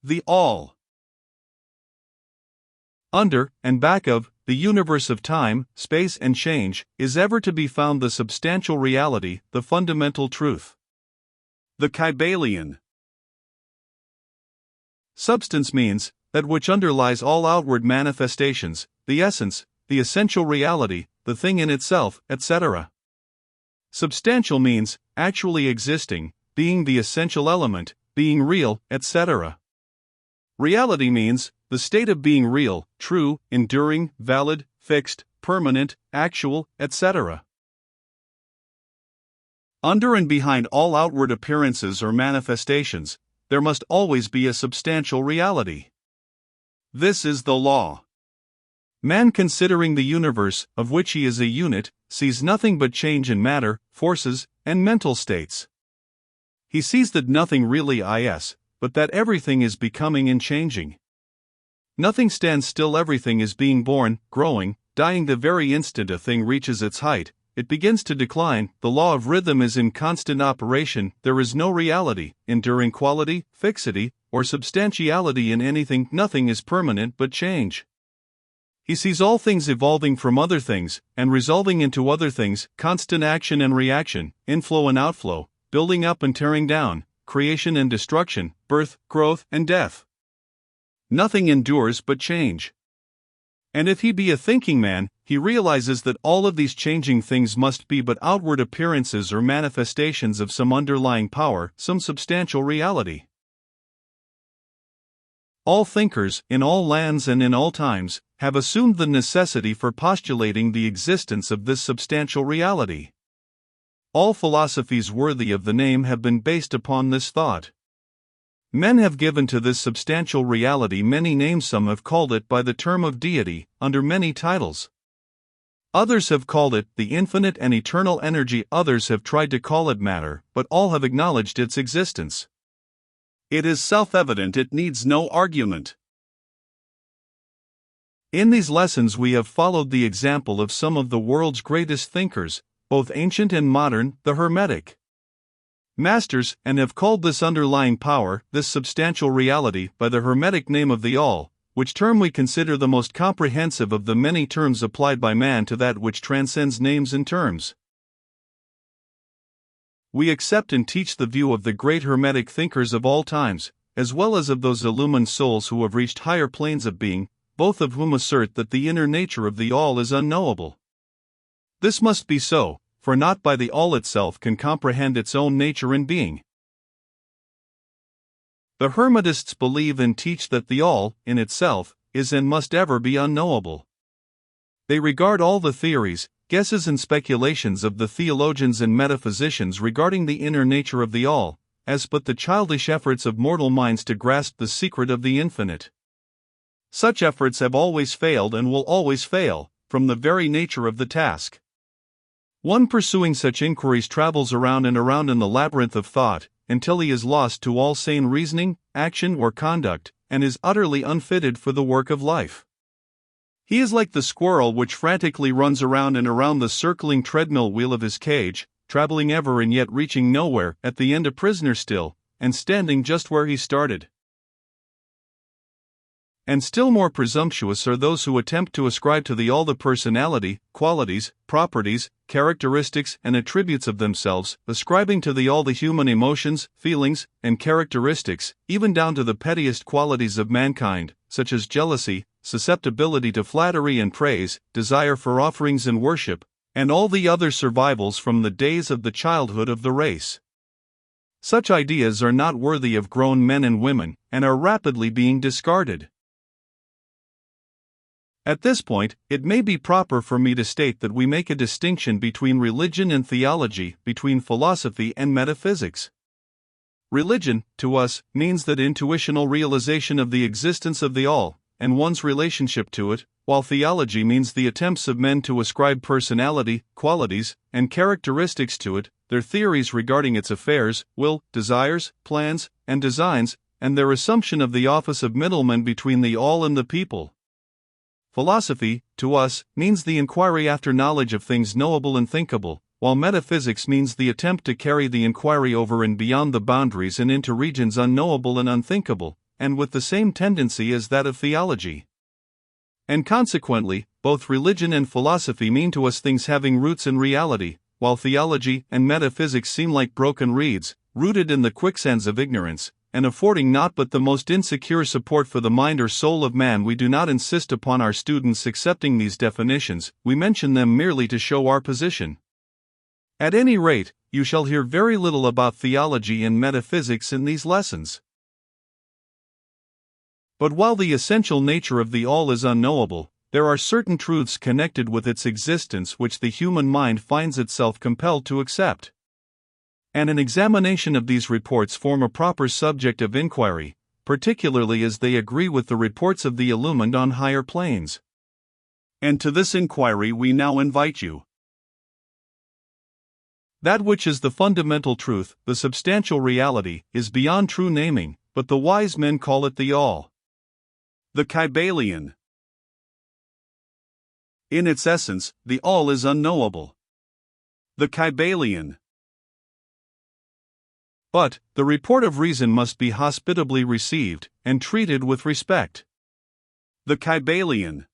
The All. Under, and back of, the universe of time, space and change, is ever to be found the substantial reality, the fundamental truth. The Kybalion. Substance means that which underlies all outward manifestations, the essence, the essential reality, the thing in itself, etc. Substantial means actually existing, being the essential element, being real, etc. Reality means the state of being real, true, enduring, valid, fixed, permanent, actual, etc. Under and behind all outward appearances or manifestations, there must always be a substantial reality. This is the law. Man, considering the universe, of which he is a unit, sees nothing but change in matter, forces, and mental states. He sees that nothing really is, but that everything is becoming and changing. Nothing stands still, everything is being born, growing, dying. The very instant a thing reaches its height, it begins to decline. The law of rhythm is in constant operation. There is no reality, enduring quality, fixity, or substantiality in anything. Nothing is permanent but change. He sees all things evolving from other things, and resolving into other things, constant action and reaction, inflow and outflow, building up and tearing down, creation and destruction, birth, growth, and death. Nothing endures but change. And if he be a thinking man, he realizes that all of these changing things must be but outward appearances or manifestations of some underlying power, some substantial reality. All thinkers, in all lands and in all times, have assumed the necessity for postulating the existence of this substantial reality. All philosophies worthy of the name have been based upon this thought. Men have given to this substantial reality many names. Some have called it by the term of deity, under many titles. Others have called it the infinite and eternal energy. Others have tried to call it matter, but all have acknowledged its existence. It is self-evident, it needs no argument. In these lessons we have followed the example of some of the world's greatest thinkers, both ancient and modern, the Hermetic masters, and have called this underlying power, this substantial reality, by the Hermetic name of the All, which term we consider the most comprehensive of the many terms applied by man to that which transcends names and terms. We accept and teach the view of the great Hermetic thinkers of all times, as well as of those illumined souls who have reached higher planes of being, both of whom assert that the inner nature of the All is unknowable. This must be so, for not by the All itself can comprehend its own nature and being. The Hermetists believe and teach that the All, in itself, is and must ever be unknowable. They regard all the theories, guesses and speculations of the theologians and metaphysicians regarding the inner nature of the All, as but the childish efforts of mortal minds to grasp the secret of the infinite. Such efforts have always failed and will always fail, from the very nature of the task. One pursuing such inquiries travels around and around in the labyrinth of thought, until he is lost to all sane reasoning, action or conduct, and is utterly unfitted for the work of life. He is like the squirrel which frantically runs around and around the circling treadmill wheel of his cage, traveling ever and yet reaching nowhere, at the end a prisoner still, and standing just where he started. And still more presumptuous are those who attempt to ascribe to the All the personality, qualities, properties, characteristics, and attributes of themselves, ascribing to the All the human emotions, feelings, and characteristics, even down to the pettiest qualities of mankind, such as jealousy, susceptibility to flattery and praise, desire for offerings and worship, and all the other survivals from the days of the childhood of the race. Such ideas are not worthy of grown men and women, and are rapidly being discarded. At this point, it may be proper for me to state that we make a distinction between religion and theology, between philosophy and metaphysics. Religion, to us, means that intuitional realization of the existence of the All, and one's relationship to it, while theology means the attempts of men to ascribe personality, qualities, and characteristics to it, their theories regarding its affairs, will, desires, plans, and designs, and their assumption of the office of middleman between the All and the people. Philosophy, to us, means the inquiry after knowledge of things knowable and thinkable, while metaphysics means the attempt to carry the inquiry over and beyond the boundaries and into regions unknowable and unthinkable, and with the same tendency as that of theology. And consequently, both religion and philosophy mean to us things having roots in reality, while theology and metaphysics seem like broken reeds, rooted in the quicksands of ignorance, and affording naught but the most insecure support for the mind or soul of man. We do not insist upon our students accepting these definitions, we mention them merely to show our position. At any rate, you shall hear very little about theology and metaphysics in these lessons. But while the essential nature of the all is unknowable, there are certain truths connected with its existence which the human mind finds itself compelled to accept. And an examination of these reports form a proper subject of inquiry, particularly as they agree with the reports of the illumined on higher planes. And to this inquiry we now invite you. That which is the fundamental truth, the substantial reality, is beyond true naming, but the wise men call it the all. The Kybalion. In its essence, the all is unknowable. The Kybalion. But, the report of reason must be hospitably received, and treated with respect. The Kybalion.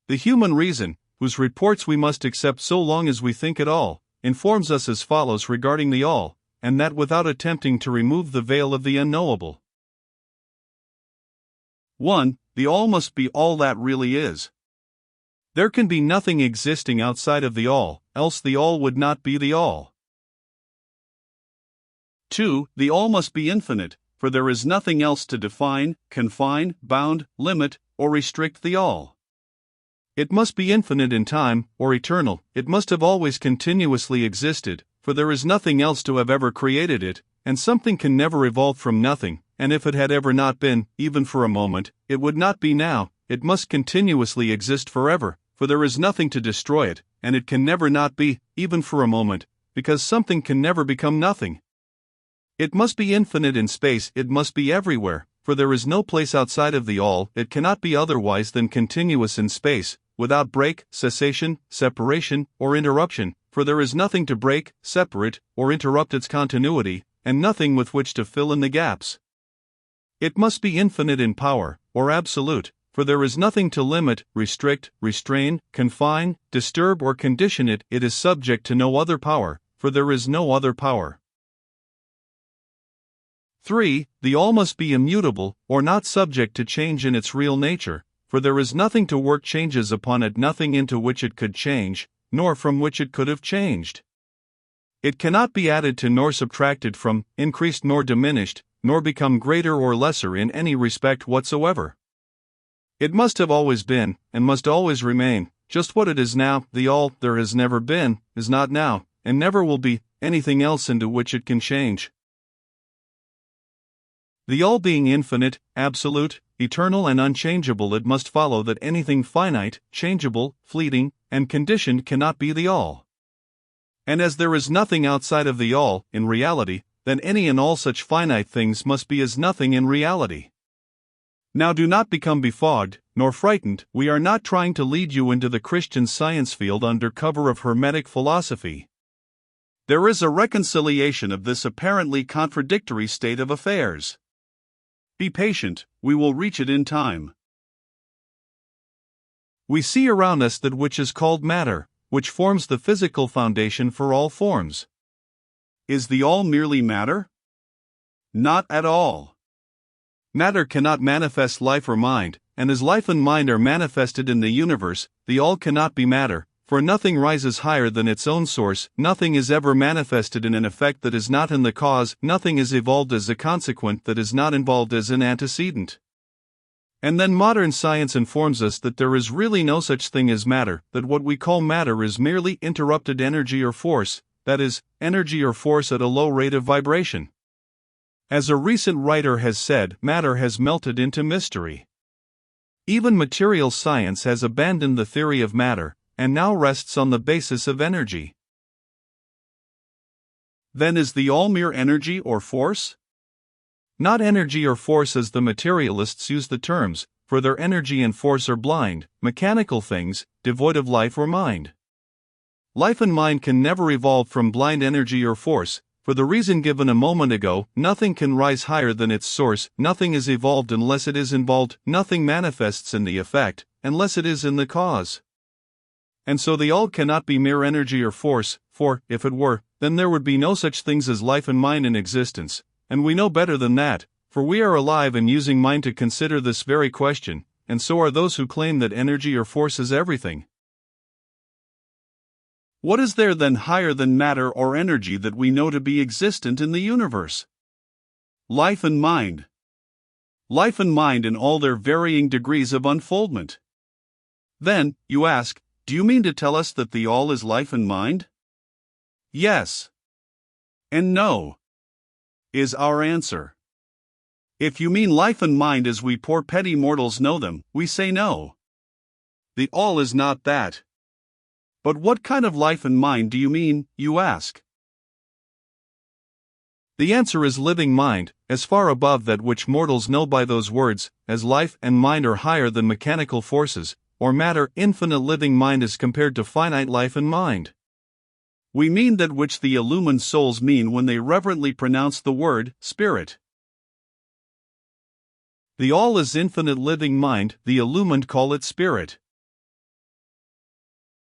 The human reason, whose reports we must accept so long as we think at all, informs us as follows regarding the all, and that without attempting to remove the veil of the unknowable. 1. The all must be all that really is. There can be nothing existing outside of the all, else the all would not be the all. 2. The all must be infinite, for there is nothing else to define, confine, bound, limit, or restrict the all. It must be infinite in time, or eternal. It must have always continuously existed, for there is nothing else to have ever created it, and something can never evolve from nothing, and if it had ever not been, even for a moment, it would not be now. It must continuously exist forever, for there is nothing to destroy it, and it can never not be, even for a moment, because something can never become nothing. It must be infinite in space, it must be everywhere, for there is no place outside of the all. It cannot be otherwise than continuous in space, without break, cessation, separation, or interruption, for there is nothing to break, separate, or interrupt its continuity, and nothing with which to fill in the gaps. It must be infinite in power, or absolute, for there is nothing to limit, restrict, restrain, confine, disturb, or condition it. It is subject to no other power, for there is no other power. 3. The all must be immutable, or not subject to change in its real nature, for there is nothing to work changes upon it, nothing into which it could change, nor from which it could have changed. It cannot be added to nor subtracted from, increased nor diminished, nor become greater or lesser in any respect whatsoever. It must have always been, and must always remain, just what it is now. The all, there has never been, is not now, and never will be, anything else into which it can change. The all being infinite, absolute, eternal, and unchangeable, it must follow that anything finite, changeable, fleeting, and conditioned cannot be the all. And as there is nothing outside of the all, in reality, then any and all such finite things must be as nothing in reality. Now do not become befogged, nor frightened. We are not trying to lead you into the Christian Science field under cover of Hermetic philosophy. There is a reconciliation of this apparently contradictory state of affairs. Be patient, we will reach it in time. We see around us that which is called matter, which forms the physical foundation for all forms. Is the all merely matter? Not at all. Matter cannot manifest life or mind, and as life and mind are manifested in the universe, the all cannot be matter, for nothing rises higher than its own source. Nothing is ever manifested in an effect that is not in the cause, nothing is evolved as a consequent that is not involved as an antecedent. And then modern science informs us that there is really no such thing as matter, that what we call matter is merely interrupted energy or force, that is, energy or force at a low rate of vibration. As a recent writer has said, matter has melted into mystery. Even material science has abandoned the theory of matter, and now rests on the basis of energy. Then is the all mere energy or force? Not energy or force as the materialists use the terms, for their energy and force are blind, mechanical things, devoid of life or mind. Life and mind can never evolve from blind energy or force, For the reason given a moment ago, nothing can rise higher than its source, nothing is evolved unless it is involved, nothing manifests in the effect, unless it is in the cause. And so the all cannot be mere energy or force, for, if it were, then there would be no such things as life and mind in existence, and we know better than that, for we are alive and using mind to consider this very question, and so are those who claim that energy or force is everything. What is there then higher than matter or energy that we know to be existent in the universe? Life and mind. Life and mind in all their varying degrees of unfoldment. Then, you ask, do you mean to tell us that the all is life and mind? Yes. And no, is our answer. If you mean life and mind as we poor petty mortals know them, we say no. The all is not that. But what kind of life and mind do you mean, you ask? The answer is living mind, as far above that which mortals know by those words, as life and mind are higher than mechanical forces, or matter. Infinite living mind is compared to finite life and mind. We mean that which the illumined souls mean when they reverently pronounce the word, spirit. The all is infinite living mind, the illumined call it spirit.